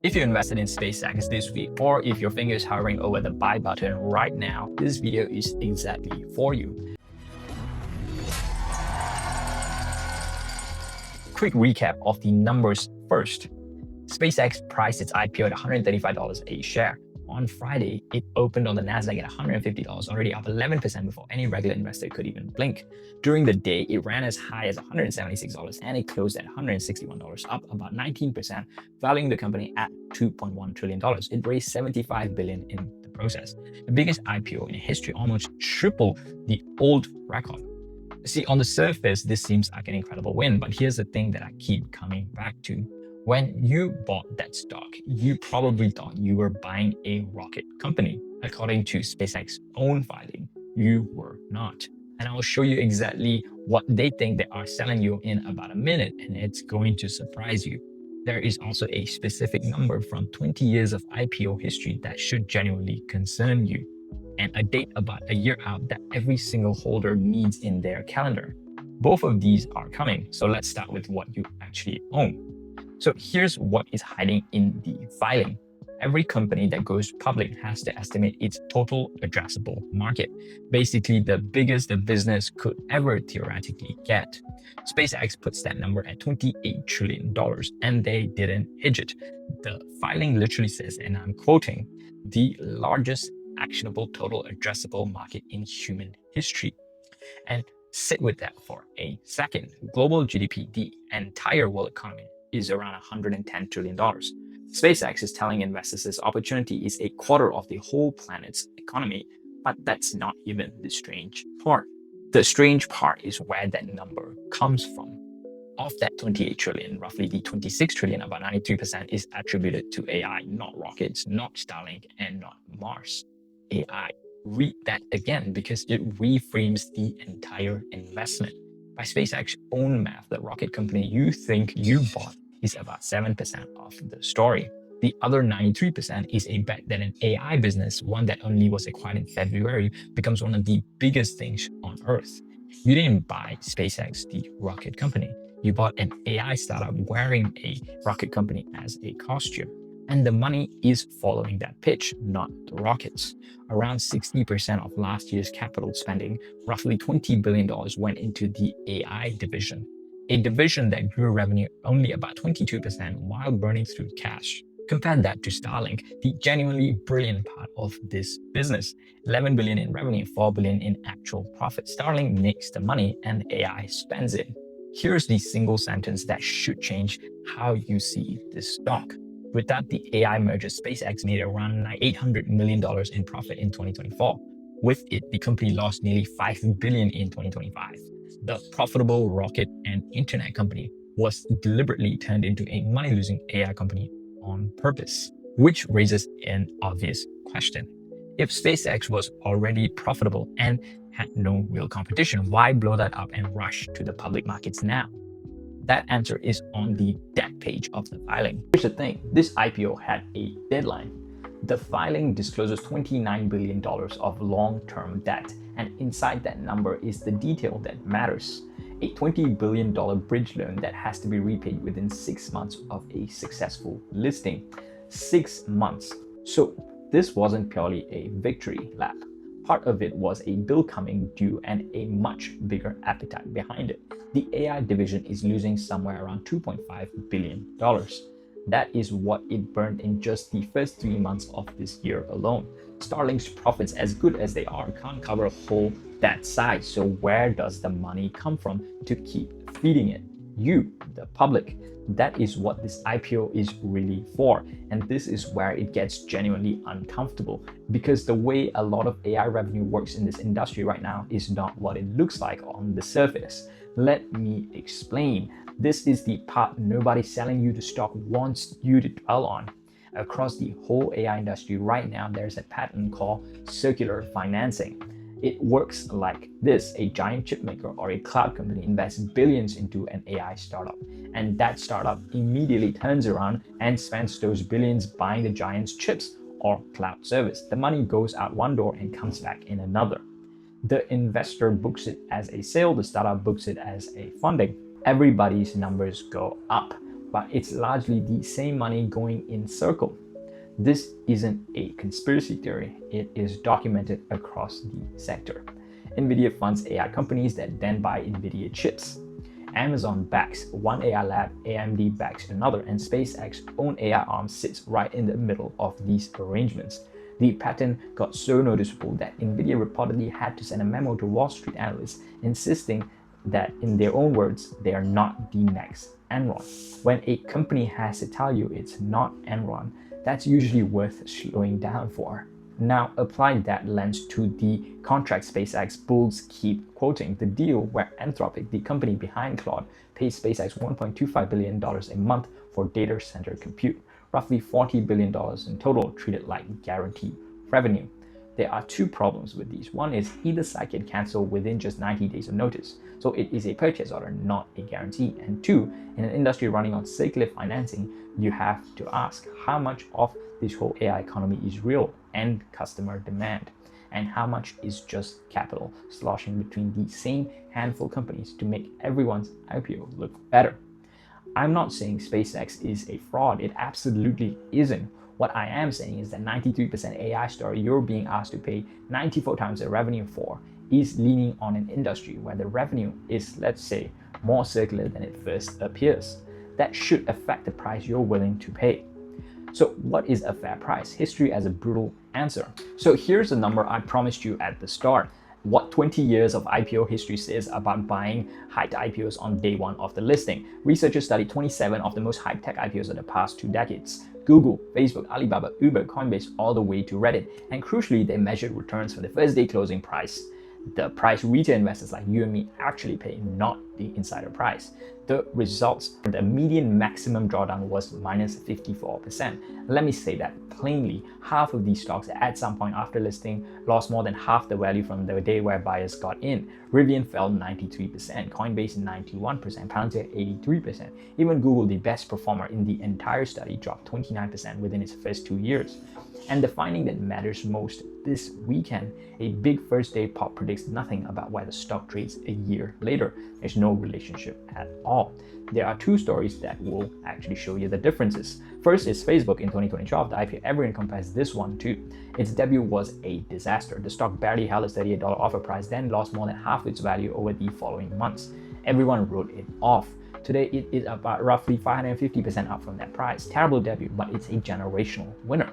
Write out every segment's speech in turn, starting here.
If you invested in SpaceX this week, or if your finger is hovering over the buy button right now, this video is exactly for you. Quick recap of the numbers first. SpaceX priced its IPO at $135 a share. On Friday, it opened on the Nasdaq at $150, already up 11% before any regular investor could even blink. During the day, it ran as high as $176 and it closed at $161, up about 19%, valuing the company at $2.1 trillion. It raised $75 billion in the process. The biggest IPO in history, almost triple the old record. See, on the surface, this seems like an incredible win, but here's the thing that I keep coming back to. When you bought that stock, you probably thought you were buying a rocket company. According to SpaceX's own filing, you were not. And I will show you exactly what they think they are selling you in about a minute, and it's going to surprise you. There is also a specific number from 20 years of IPO history that should genuinely concern you, and a date about a year out that every single holder needs in their calendar. Both of these are coming, so let's start with what you actually own. So here's what is hiding in the filing. Every company that goes public has to estimate its total addressable market, basically the biggest the business could ever theoretically get. SpaceX puts that number at $28 trillion, and they didn't hedge it. The filing literally says, and I'm quoting, the largest actionable total addressable market in human history. And sit with that for a second. Global GDP, the entire world economy, is around $110 trillion. SpaceX is telling investors this opportunity is a quarter of the whole planet's economy, but that's not even the strange part. The strange part is where that number comes from. Of that 28 trillion, roughly the 26 trillion, about 93%, is attributed to AI, not rockets, not Starlink, and not Mars. AI. Read that again because it reframes the entire investment. By SpaceX's own math, the rocket company you think you bought is about 7% of the story. The other 93% is a bet that an AI business, one that only was acquired in February, becomes one of the biggest things on Earth. You didn't buy SpaceX, the rocket company. You bought an AI startup wearing a rocket company as a costume. And the money is following that pitch, not the rockets. Around 60% of last year's capital spending, roughly $20 billion, went into the AI division, a division that grew revenue only about 22% while burning through cash. Compare that to Starlink, the genuinely brilliant part of this business. $11 billion in revenue, $4 billion in actual profit. Starlink makes the money and AI spends it. Here's the single sentence that should change how you see this stock. Without the AI merger, SpaceX made around $800 million in profit in 2024. With it, the company lost nearly $5 billion in 2025. The profitable rocket and internet company was deliberately turned into a money-losing AI company on purpose, which raises an obvious question. If SpaceX was already profitable and had no real competition, why blow that up and rush to the public markets now? That answer is on the debt page of the filing. Here's the thing, this IPO had a deadline. The filing discloses $29 billion of long-term debt, and inside that number is the detail that matters. A $20 billion bridge loan that has to be repaid within 6 months of a successful listing. 6 months. So this wasn't purely a victory lap. Part of it was a bill coming due and a much bigger appetite behind it. The AI division is losing somewhere around $2.5 billion. That is what it burned in just the first 3 months of this year alone. Starlink's profits, as good as they are, can't cover a whole that size. So where does the money come from to keep feeding it? You, the public. That is what this IPO is really for. And this is where it gets genuinely uncomfortable, because the way a lot of AI revenue works in this industry right now is not what it looks like on the surface. Let me explain. This is the part nobody selling you the stock wants you to dwell on. Across the whole AI industry right now, there's a pattern called circular financing. It works like this. A giant chip maker or a cloud company invests billions into an AI startup, and that startup immediately turns around and spends those billions buying the giant's chips or cloud service. The money goes out one door and comes back in another. The investor books it as a sale, the startup books it as a funding. Everybody's numbers go up. but it's largely the same money going in circle. This isn't a conspiracy theory, it is documented across the sector. Nvidia funds AI companies that then buy Nvidia chips. Amazon backs one AI lab, AMD backs another, and SpaceX's own AI arm sits right in the middle of these arrangements. The pattern got so noticeable that Nvidia reportedly had to send a memo to Wall Street analysts insisting that, in their own words, they are not the next Enron. When a company has to tell you it's not Enron, that's usually worth slowing down for. Now apply that lens to the contract SpaceX bulls keep quoting, the deal where Anthropic, the company behind Claude, pays SpaceX $1.25 billion a month for data center compute, roughly $40 billion in total, treated like guaranteed revenue. There are two problems with these. One is either side can cancel within just 90 days of notice, so it is a purchase order, not a guarantee. And two, in an industry running on circular financing, you have to ask how much of this whole AI economy is real end customer demand, and how much is just capital sloshing between the same handful of companies to make everyone's IPO look better. I'm not saying SpaceX is a fraud, it absolutely isn't. What I am saying is that 93% AI story you're being asked to pay 94 times the revenue for is leaning on an industry where the revenue is, let's say, more circular than it first appears. That should affect the price you're willing to pay. So what is a fair price? History as a brutal answer. So here's a number I promised you at the start. What 20 years of IPO history says about buying hyped IPOs on day one of the listing. Researchers studied 27 of the most hyped tech IPOs of the past 2 decades. Google, Facebook, Alibaba, Uber, Coinbase, all the way to Reddit. And crucially, they measured returns from the first day closing price. The price retail investors like you and me actually pay, not the insider price. The results, the median maximum drawdown was minus 54%. Let me say that plainly, half of these stocks at some point after listing lost more than half the value from the day where buyers got in. Rivian fell 93%, Coinbase 91%, Palantir 83%. Even Google, the best performer in the entire study, dropped 29% within its first 2 years. And the finding that matters most this weekend, a big first day pop predicts nothing about why the stock trades a year later. There's no relationship at all. There are two stories that will actually show you the differences. First is Facebook in 2012. The IPO ever encompassed this one too. Its debut was a disaster. The stock barely held its $38 offer price, then lost more than half its value over the following months. Everyone wrote it off. Today it is about roughly 550% up from that price. Terrible debut, but it's a generational winner.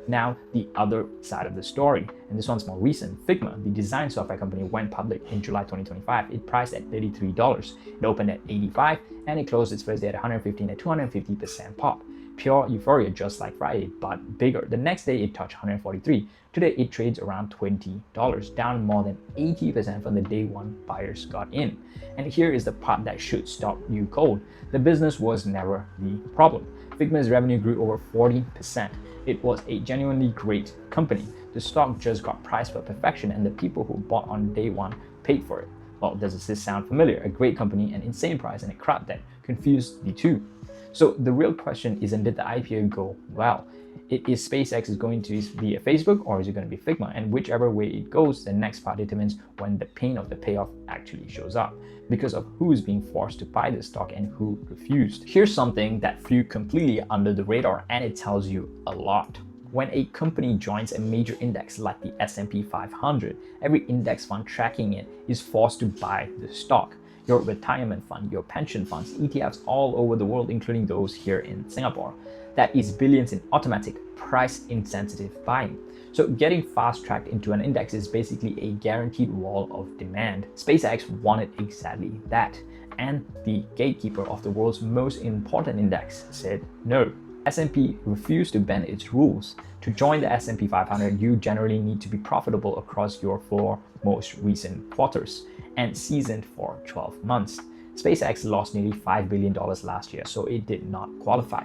Now, the other side of the story, and this one's more recent. Figma, the design software company, went public in July 2025. It priced at $33. It opened at $85, and it closed its first day at $115 at 250% pop. Pure euphoria, just like Friday, but bigger. The next day, it touched $143. Today, it trades around $20, down more than 80% from the day one buyers got in. And here is the part that should stop you cold. The business was never the problem. Figma's revenue grew over 40%. It was a genuinely great company. The stock just got priced for perfection, and the people who bought on day one paid for it. Well, does this sound familiar? A great company, an insane price, and a crowd that confused the two. So the real question isn't, did the IPO go well? It is SpaceX is going to be a Facebook, or is it going to be Figma? And whichever way it goes, the next part determines when the pain of the payoff actually shows up, because of who is being forced to buy the stock and who refused. Here's something that flew completely under the radar, and it tells you a lot. When a company joins a major index like the S&P 500, every index fund tracking it is forced to buy the stock. Your retirement fund, your pension funds, ETFs all over the world, including those here in Singapore. That is billions in automatic price-insensitive buying. So getting fast-tracked into an index is basically a guaranteed wall of demand. SpaceX wanted exactly that, and the gatekeeper of the world's most important index said no. S&P refused to bend its rules. To join the S&P 500, you generally need to be profitable across your 4 most recent quarters and seasoned for 12 months. SpaceX lost nearly $5 billion last year, so it did not qualify.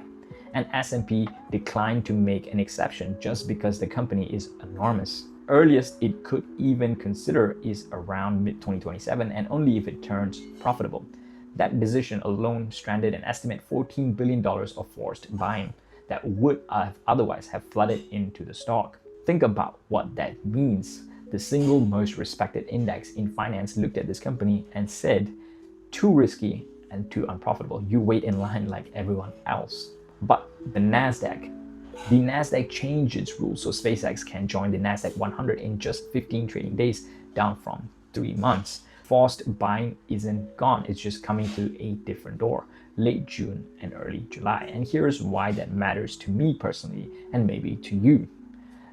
And S&P declined to make an exception just because the company is enormous. Earliest it could even consider is around mid-2027, and only if it turns profitable. That decision alone stranded an estimated $14 billion of forced buying that would otherwise have flooded into the stock. Think about what that means. The single most respected index in finance looked at this company and said, too risky, and too unprofitable. You wait in line like everyone else. But the Nasdaq changed its rules so SpaceX can join the Nasdaq 100 in just 15 trading days, down from 3 months. Forced buying isn't gone, it's just coming through a different door, late June and early July. And here's why that matters to me personally, and maybe to you.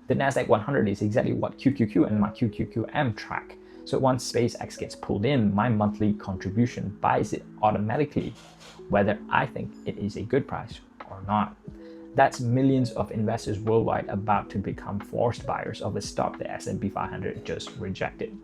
The Nasdaq 100 is exactly what QQQ and my QQQM track. So once SpaceX gets pulled in, my monthly contribution buys it automatically, whether I think it is a good price or not. That's millions of investors worldwide about to become forced buyers of a stock the S&P 500 just rejected.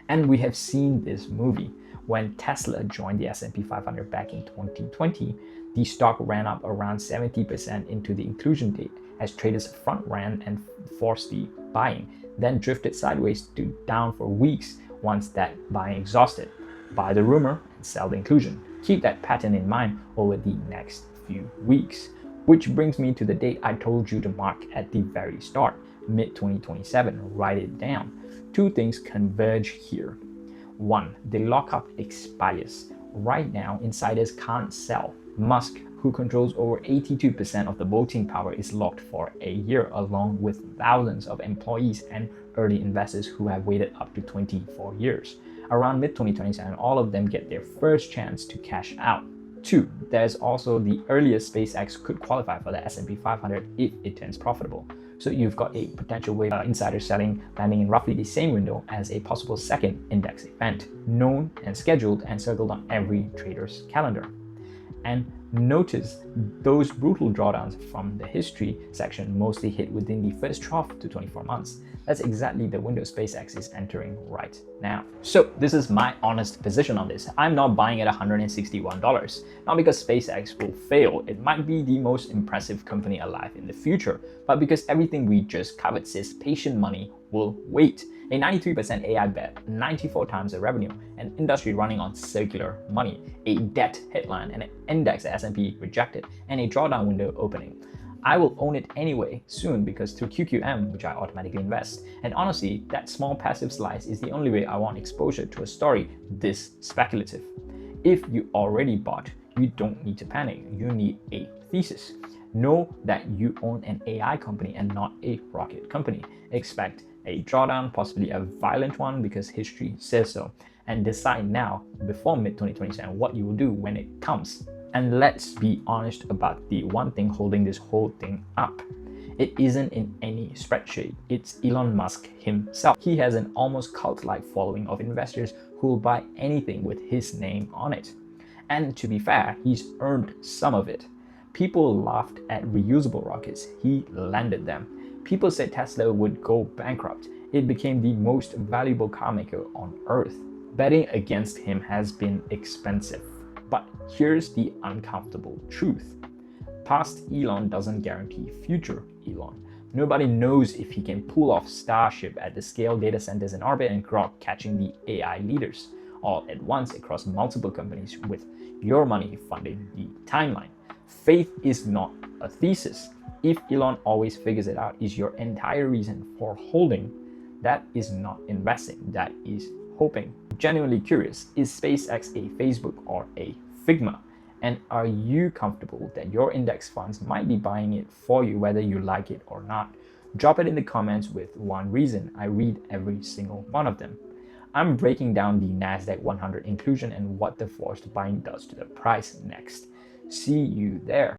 And we have seen this movie. When Tesla joined the S&P 500 back in 2020, the stock ran up around 70% into the inclusion date as traders front ran and forced the buying, then drifted sideways to down for weeks once that buying exhausted. Buy the rumor and sell the inclusion. Keep that pattern in mind over the next few weeks. Which brings me to the date I told you to mark at the very start, mid-2027. Write it down. Two things converge here. One, the lockup expires. Right now, insiders can't sell. Musk, who controls over 82% of the voting power, is locked for a year, along with thousands of employees and early investors who have waited up to 24 years. Around mid-2027, all of them get their first chance to cash out. Two, there's also the earliest SpaceX could qualify for the S&P 500 if it turns profitable. So you've got a potential wave of insider selling landing in roughly the same window as a possible second index event, known and scheduled and circled on every trader's calendar. And notice those brutal drawdowns from the history section mostly hit within the first 12 to 24 months. That's exactly the window SpaceX is entering right now. So this is my honest position on this. I'm not buying at $161. Not because SpaceX will fail. It might be the most impressive company alive in the future, but because everything we just covered says patient money will wait. A 93% AI bet, 94 times the revenue, an industry running on circular money, a debt headline, and an index S&P rejected, and a drawdown window opening. I will own it anyway soon because through QQM, which I automatically invest. And honestly, that small passive slice is the only way I want exposure to a story this speculative. If you already bought, you don't need to panic. You need a thesis. Know that you own an AI company and not a rocket company. Expect a drawdown, possibly a violent one because history says so, and decide now before mid-2027 what you will do when it comes. And let's be honest about the one thing holding this whole thing up. It isn't in any spreadsheet, it's Elon Musk himself. He has an almost cult-like following of investors who will buy anything with his name on it. And to be fair, he's earned some of it. People laughed at reusable rockets, he landed them. People said Tesla would go bankrupt. It became the most valuable car maker on earth. Betting against him has been expensive. But here's the uncomfortable truth. Past Elon doesn't guarantee future Elon. Nobody knows if he can pull off Starship at the scale data centers in orbit and Grok catching the AI leaders all at once across multiple companies with your money funding the timeline. Faith is not a thesis. If Elon always figures it out is your entire reason for holding, that is not investing, that is hoping. Genuinely curious, is SpaceX a Facebook or a Figma? And are you comfortable that your index funds might be buying it for you whether you like it or not? Drop it in the comments with one reason. I read every single one of them. I'm breaking down the Nasdaq 100 inclusion and what the forced buying does to the price next. See you there.